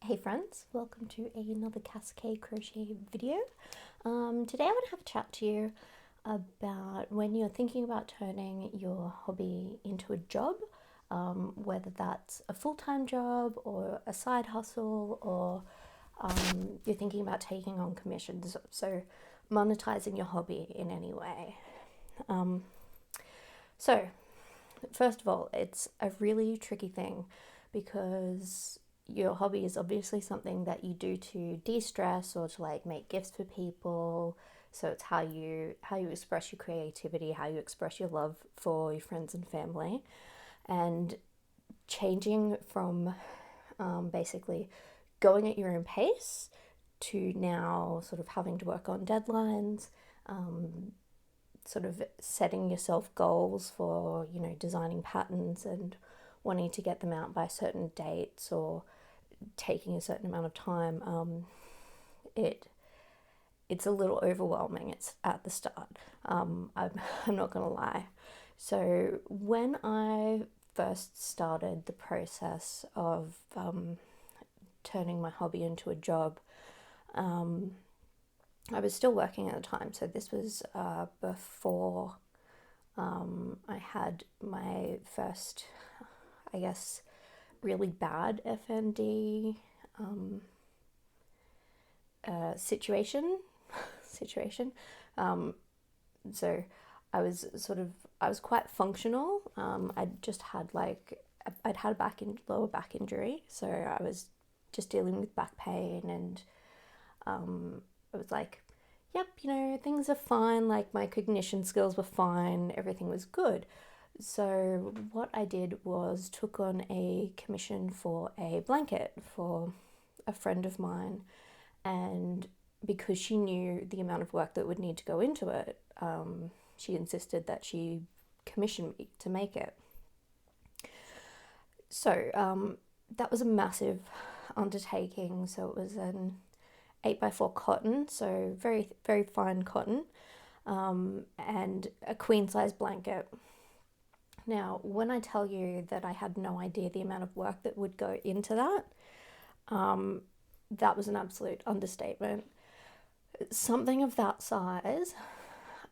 Hey friends, welcome to another Cascade Crochet video. Today I want to have a chat to you about when you're thinking about turning your hobby into a job, whether that's a full-time job or a side hustle, or you're thinking about taking on commissions, so monetizing your hobby in any way. So first of all, it's a really tricky thing because your hobby is obviously something that you do to de-stress or to like make gifts for people. So it's how you express your creativity, how you express your love for your friends and family. And changing from basically going at your own pace to now sort of having to work on deadlines, sort of setting yourself goals for, designing patterns and wanting to get them out by certain dates or taking a certain amount of time, it's a little overwhelming. It's at the start. I'm not gonna lie. So when I first started the process of turning my hobby into a job, I was still working at the time. So this was before I had my first, I guess, really bad FND situation. So I was quite functional. I'd had a lower back injury, so I was just dealing with back pain, and I was like, yep, things are fine. Like my cognition skills were fine, everything was good. So what I did was took on a commission for a blanket for a friend of mine, and because she knew the amount of work that would need to go into it, she insisted that she commission me to make it. So that was a massive undertaking. So it was an 8x4 cotton, so very, very fine cotton, and a queen size blanket. Now, when I tell you that I had no idea the amount of work that would go into that, that was an absolute understatement. Something of that size,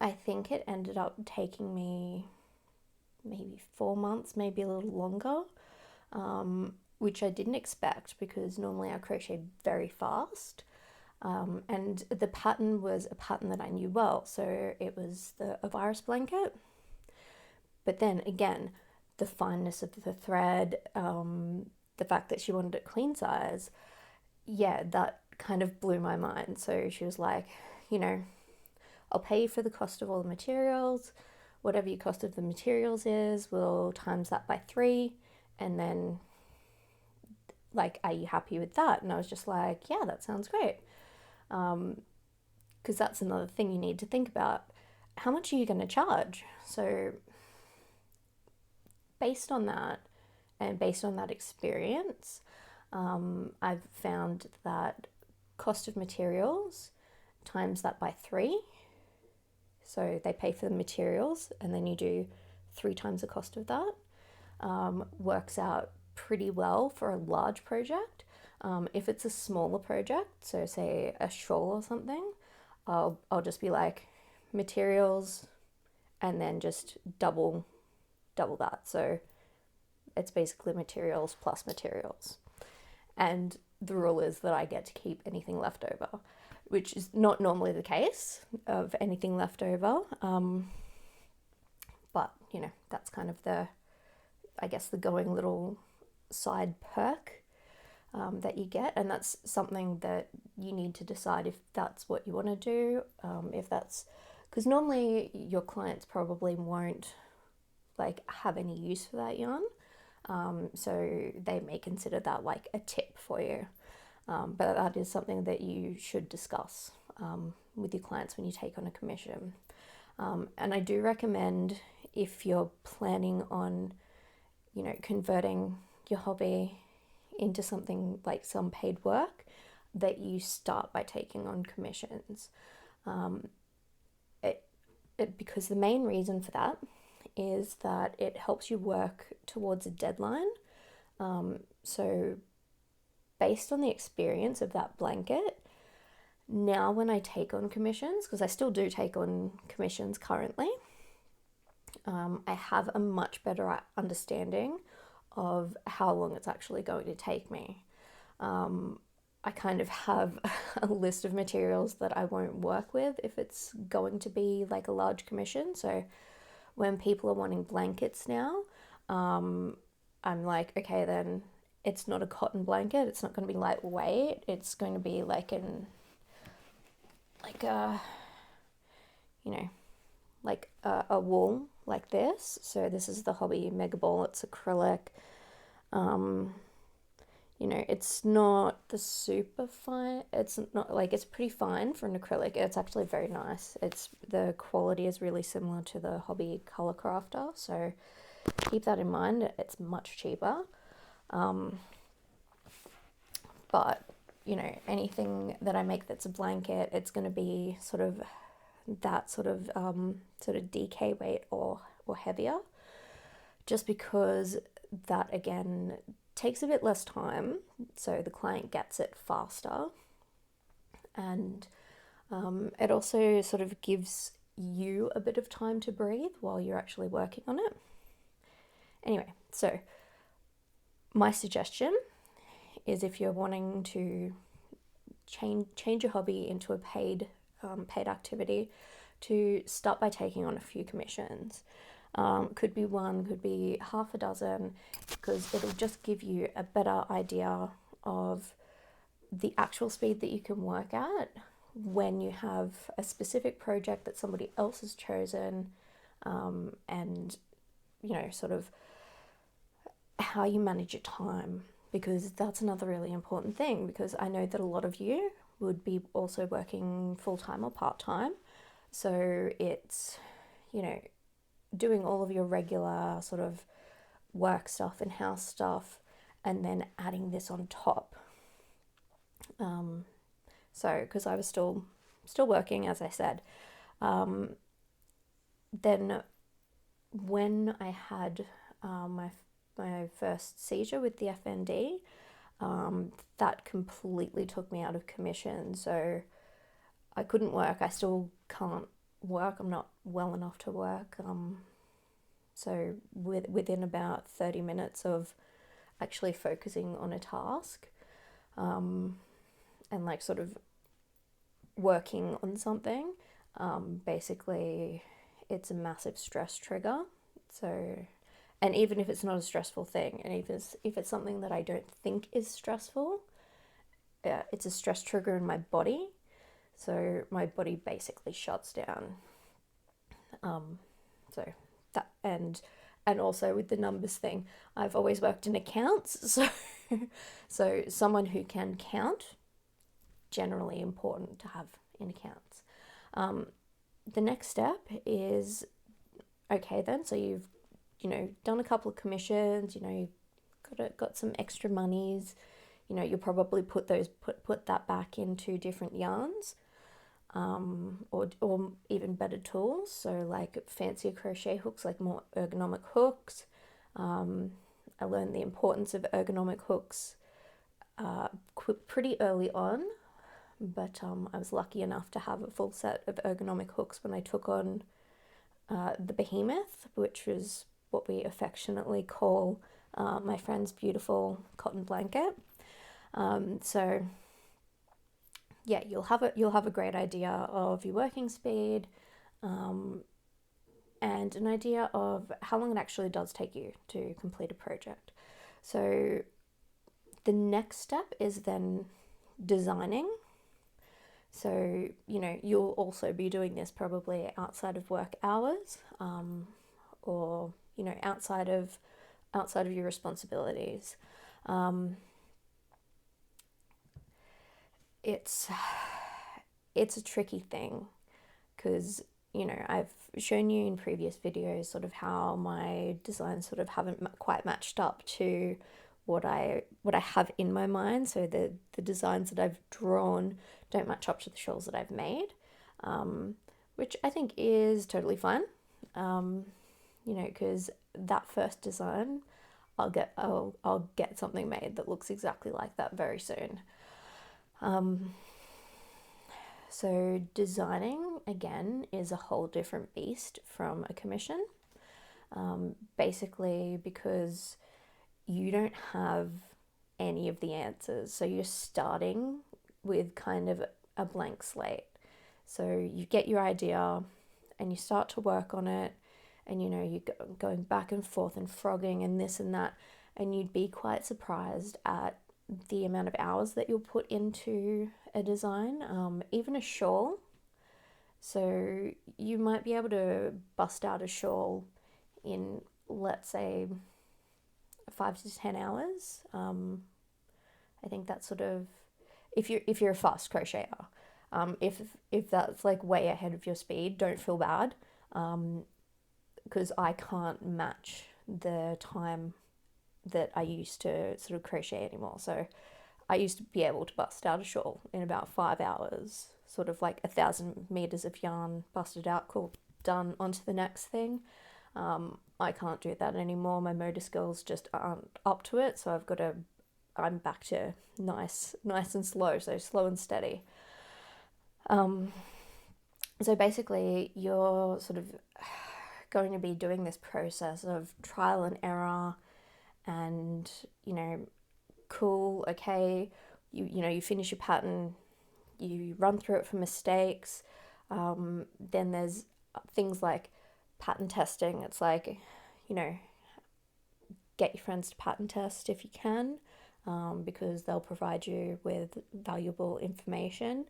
I think it ended up taking me maybe 4 months, maybe a little longer, which I didn't expect because normally I crochet very fast. And the pattern was a pattern that I knew well, so it was a virus blanket. But then again, the fineness of the thread, the fact that she wanted it queen size, yeah, that kind of blew my mind. So she was like, I'll pay you for the cost of all the materials. Whatever your cost of the materials is, we'll times that by 3. And then, like, are you happy with that? And I was just like, yeah, that sounds great. Because that's another thing you need to think about. How much are you going to charge? So based on that and based on that experience, I've found that cost of materials times that by 3. So they pay for the materials and then you do 3 times the cost of that. Works out pretty well for a large project. If it's a smaller project, so say a shawl or something, I'll just be like materials and then just double that. So it's basically materials plus materials. And the rule is that I get to keep anything left over, which is not normally the case of anything left over. But, that's kind of the going little side perk that you get. And that's something that you need to decide if that's what you want to do. Because normally your clients probably won't have any use for that yarn. So they may consider that like a tip for you. But that is something that you should discuss with your clients when you take on a commission. And I do recommend, if you're planning on, converting your hobby into something like some paid work, that you start by taking on commissions. Because the main reason for that is that it helps you work towards a deadline. So based on the experience of that blanket, now when I take on commissions, because I still do take on commissions currently, I have a much better understanding of how long it's actually going to take me. I kind of have a list of materials that I won't work with if it's going to be like a large commission. So when people are wanting blankets now, I'm like, okay, then it's not a cotton blanket. It's not going to be lightweight. It's going to be like a, a wool like this. So this is the Hobby Mega Ball. It's acrylic. It's not the super fine. It's not like, it's pretty fine for an acrylic. It's actually very nice. The quality is really similar to the Hobby Color Crafter. So keep that in mind. It's much cheaper. But anything that I make that's a blanket, it's going to be sort of that sort of DK weight or heavier, just because that again takes a bit less time, so the client gets it faster, and it also sort of gives you a bit of time to breathe while you're actually working on it. Anyway, so my suggestion is, if you're wanting to change your hobby into a paid activity, to start by taking on a few commissions. Could be one, could be half a dozen, because it'll just give you a better idea of the actual speed that you can work at when you have a specific project that somebody else has chosen, and sort of how you manage your time, because that's another really important thing, because I know that a lot of you would be also working full-time or part-time, so it's doing all of your regular sort of work stuff and house stuff, and then adding this on top. So because I was still working, as I said, then when I had my first seizure with the FND, that completely took me out of commission. So I couldn't work. I still can't work. I'm not well enough to work. So within about 30 minutes of actually focusing on a task, and like sort of working on something, basically it's a massive stress trigger. So, and even if it's not a stressful thing, and if it's something that I don't think is stressful, it's a stress trigger in my body. So my body basically shuts down. So that, and also with the numbers thing, I've always worked in accounts, so someone who can count, generally important to have in accounts. The next step is, okay then, so you've done a couple of commissions, you've got some extra monies, you'll probably put that back into different yarns, or even better tools, so like fancier crochet hooks, like more ergonomic hooks. I learned the importance of ergonomic hooks pretty early on, but I was lucky enough to have a full set of ergonomic hooks when I took on the Behemoth, which was what we affectionately call my friend's beautiful cotton blanket. So yeah, you'll have a great idea of your working speed, and an idea of how long it actually does take you to complete a project. So the next step is then designing. So you'll also be doing this probably outside of work hours, or outside of your responsibilities. It's a tricky thing, because I've shown you in previous videos sort of how my designs sort of haven't quite matched up to what I have in my mind. So the designs that I've drawn don't match up to the shawls that I've made, which I think is totally fine. Because that first design, I'll get something made that looks exactly like that very soon. So designing again is a whole different beast from a commission. Basically because you don't have any of the answers. So you're starting with kind of a blank slate. So you get your idea and you start to work on it, and you're going back and forth and frogging and this and that, and you'd be quite surprised at the amount of hours that you'll put into a design, even a shawl. So you might be able to bust out a shawl in, let's say, 5 to 10 hours. I think that's sort of, if you're a fast crocheter. If that's like way ahead of your speed, don't feel bad, because I can't match the time that I used to sort of crochet anymore. So I used to be able to bust out a shawl in about 5 hours, sort of like 1,000 meters of yarn busted out, cool, done, onto the next thing. I can't do that anymore. My motor skills just aren't up to it, so I'm back to nice and slow, so slow and steady. So basically, you're sort of going to be doing this process of trial and error, and cool, okay, you finish your pattern, you run through it for mistakes. Then there's things like pattern testing. It's like, get your friends to pattern test if you can, because they'll provide you with valuable information.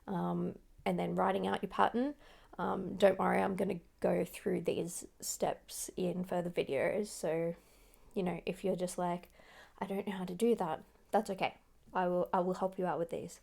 And then writing out your pattern. Don't worry, I'm going to go through these steps in further videos. So, if you're just like, I don't know how to do that, that's okay. I will help you out with these.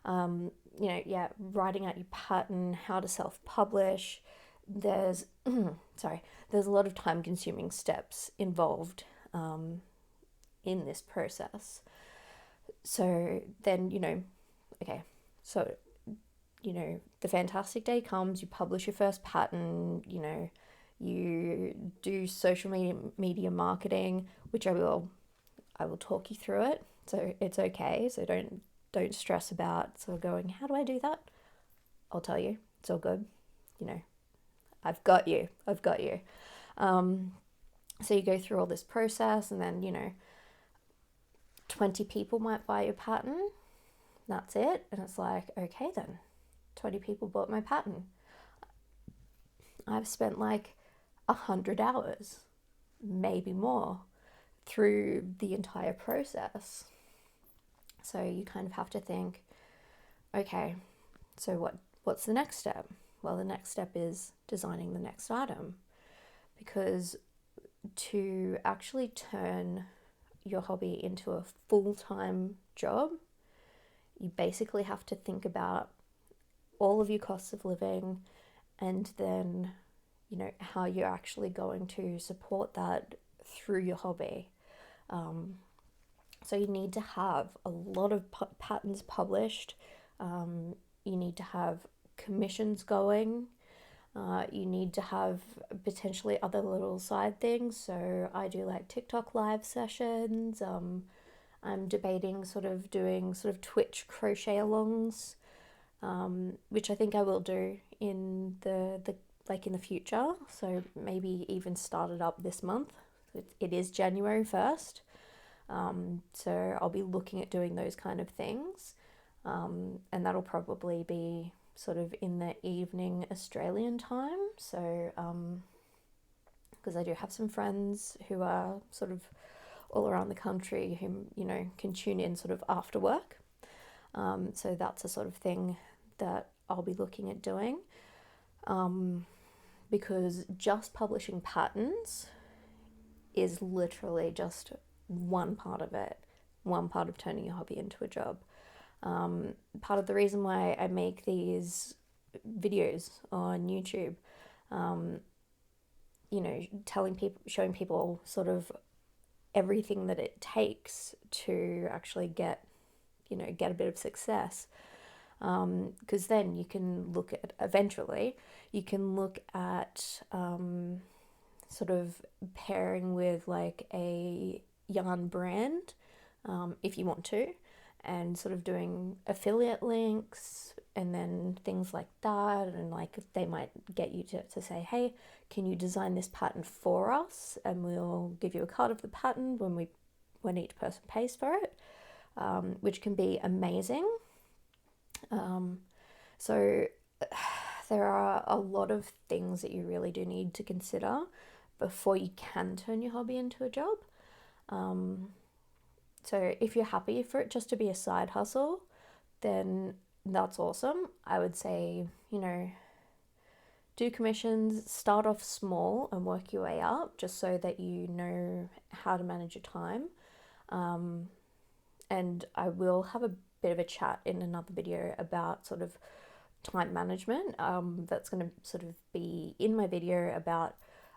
Writing out your pattern, how to self-publish. There's there's a lot of time-consuming steps involved in this process. So then, okay, so the fantastic day comes, you publish your first pattern, you do social media marketing, which I will talk you through it. So it's okay. So don't stress about sort of going, how do I do that? I'll tell you. It's all good. I've got you. So you go through all this process, and then 20 people might buy your pattern. That's it. And it's like, okay then, 20 people bought my pattern. I've spent like 100 hours, maybe more, through the entire process. So you kind of have to think, okay, so what's the next step? Well, the next step is designing the next item, because to actually turn your hobby into a full-time job, you basically have to think about all of your costs of living, and then how you're actually going to support that through your hobby. So you need to have a lot of patterns published. You need to have commissions going. You need to have potentially other little side things. So I do like TikTok live sessions. I'm debating doing Twitch crochet alongs, which I think I will do in in the future. So maybe even start it up this month. It is January 1st. So I'll be looking at doing those kind of things. And that'll probably be in the evening Australian time. So, because I do have some friends who are all around the country who, can tune in after work. So that's a sort of thing that I'll be looking at doing. Because just publishing patterns is literally just one part of it, one part of turning your hobby into a job. Part of the reason why I make these videos on YouTube, showing people everything that it takes to actually get a bit of success. Because then you can look at, eventually, you can look at pairing with like a yarn brand if you want to, and sort of doing affiliate links and then things like that. And like they might get you to say, hey, can you design this pattern for us, and we'll give you a cut of the pattern when each person pays for it, which can be amazing. So there are a lot of things that you really do need to consider before you can turn your hobby into a job. So if you're happy for it just to be a side hustle, then that's awesome. I would say, do commissions, start off small and work your way up, just so that you know how to manage your time. And I will have a bit of a chat in another video about sort of time management. That's going to sort of be in my video about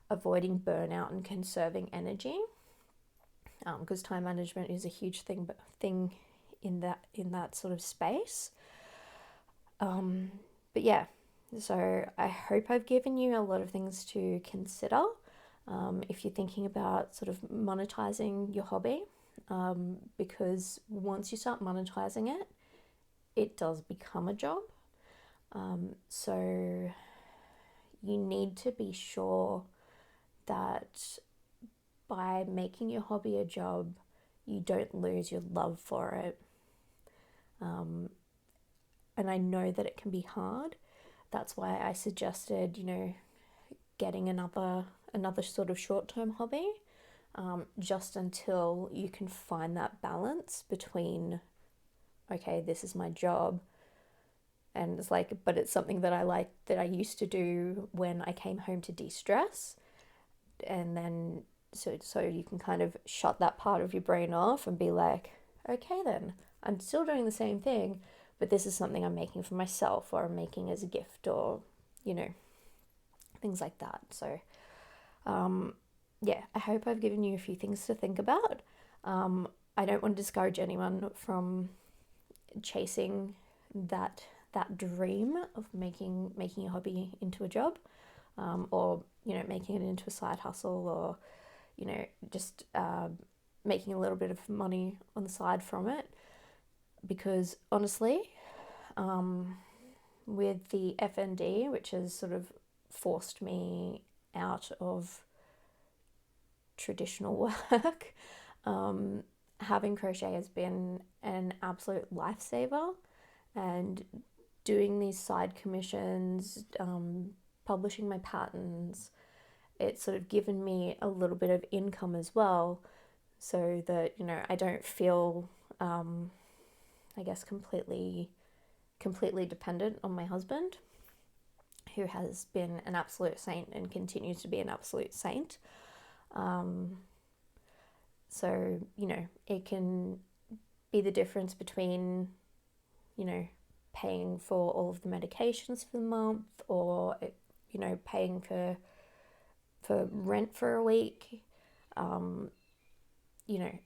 avoiding burnout and conserving energy, because time management is a huge thing in that sort of space. But yeah, so I hope I've given you a lot of things to consider if you're thinking about sort of monetizing your hobby, because once you start monetizing it, it does become a job. So you need to be sure that by making your hobby a job, you don't lose your love for it. And I know that it can be hard. That's why I suggested, getting another sort of short-term hobby, just until you can find that balance between, okay, this is my job, and it's like, but it's something that I like, that I used to do when I came home to de-stress. And then so you can kind of shut that part of your brain off and be like, okay, then I'm still doing the same thing, but this is something I'm making for myself, or I'm making as a gift, or things like that. So yeah, I hope I've given you a few things to think about. I don't want to discourage anyone from chasing that dream of making a hobby into a job, or making it into a side hustle, or just making a little bit of money on the side from it. Because honestly, with the FND, which has sort of forced me out of traditional work, having crochet has been an absolute lifesaver. And doing these side commissions, publishing my patterns, it's sort of given me a little bit of income as well, so that I don't feel I guess completely dependent on my husband, who has been an absolute saint and continues to be an absolute saint. So it can be the difference between paying for all of the medications for the month, or paying for rent for a week.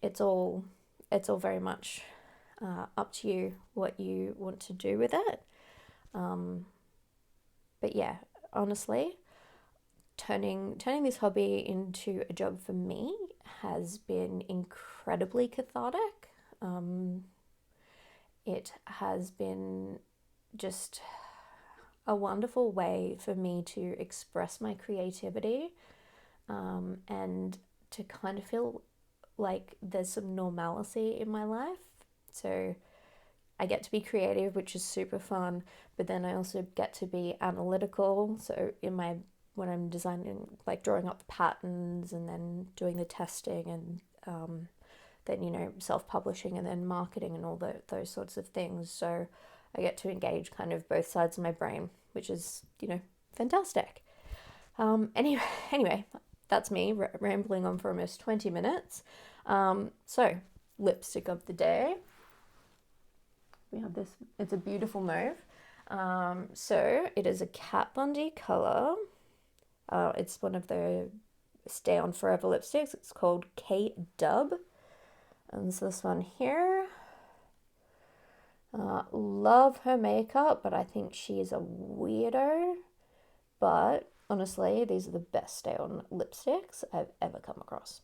It's all very much up to you what you want to do with it. But yeah, honestly, turning this hobby into a job for me has been incredibly cathartic. It has been just a wonderful way for me to express my creativity, and to kind of feel like there's some normalcy in my life. So I get to be creative, which is super fun, but then I also get to be analytical. So when I'm designing, like drawing up the patterns and then doing the testing, and then self-publishing and then marketing and all those sorts of things. So I get to engage kind of both sides of my brain, which is fantastic. Anyway, that's me rambling on for almost 20 minutes. So lipstick of the day. We have this, it's a beautiful mauve. So it is a Kat Von D color. It's one of the Stay On Forever lipsticks. It's called K-Dub. And so this one here. Love her makeup, but I think she's a weirdo. But honestly, these are the best Stay On lipsticks I've ever come across.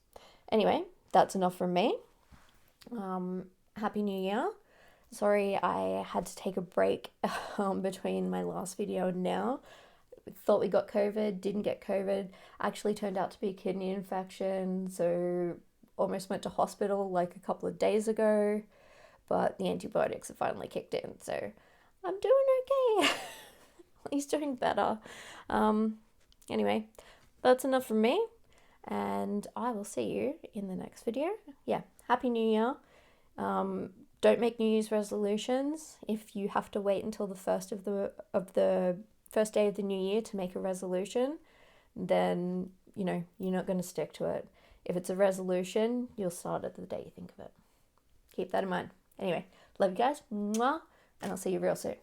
Anyway, that's enough from me. Happy New Year. Sorry I had to take a break between my last video and now. Thought we got COVID, didn't get COVID. Actually turned out to be a kidney infection, so almost went to hospital like a couple of days ago, but the antibiotics have finally kicked in, so I'm doing okay. He's doing better. Anyway, that's enough from me, and I will see you in the next video. Yeah, Happy New Year. Don't make New Year's resolutions. If you have to wait until the first first day of the new year to make a resolution, then you're not going to stick to it. If it's a resolution, you'll start it the day you think of it. Keep that in mind. Anyway, love you guys, mwah, and I'll see you real soon.